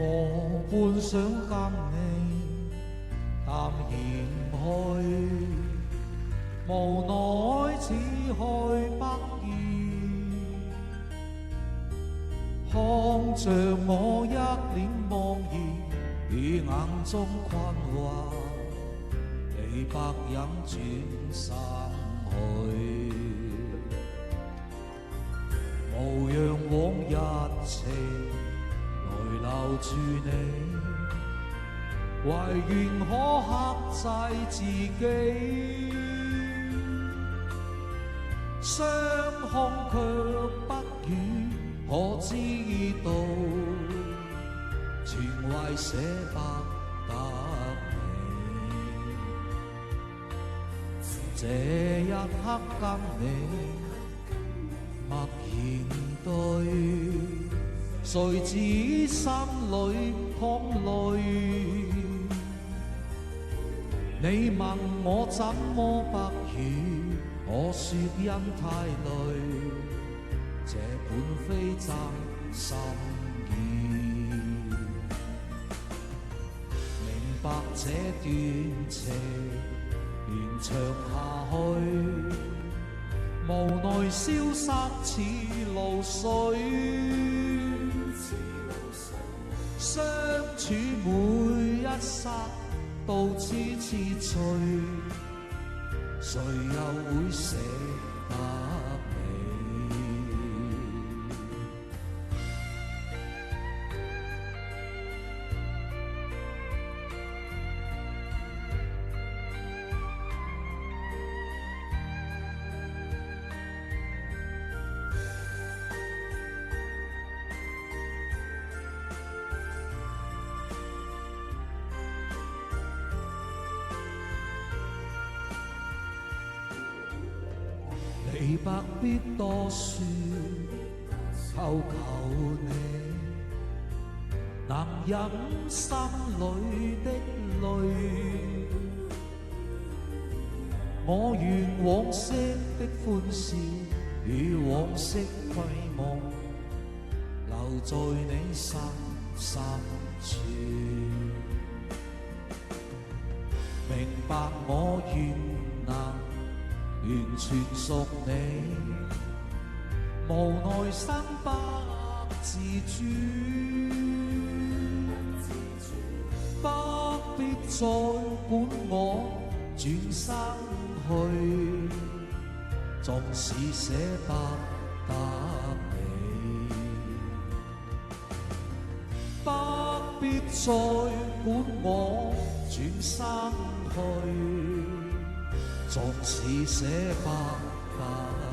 我本想跟你淡言去，無奈只去不易，看着我一臉茫然，以眼中困惑，你白飲轉身去，無讓往日情來留住你，唯願可克制自己，傷空卻不語，可知道全為捨不得你，這一刻跟你默然對，誰知心裏淌淚，你問我怎麼不語，我說因太累，這本非真心意，明白這段情延長下去，無奈消失似露水，相處每一剎都痴痴醉，誰又會捨得你？你不必多說，求你能忍心裏的淚，我願往昔的歡笑與往昔美夢留在你心深處，明白我願能完全屬你，無奈生不自主，不必再管我轉身去，縱使捨不得你，不必再管我轉身去，縱使捨不得。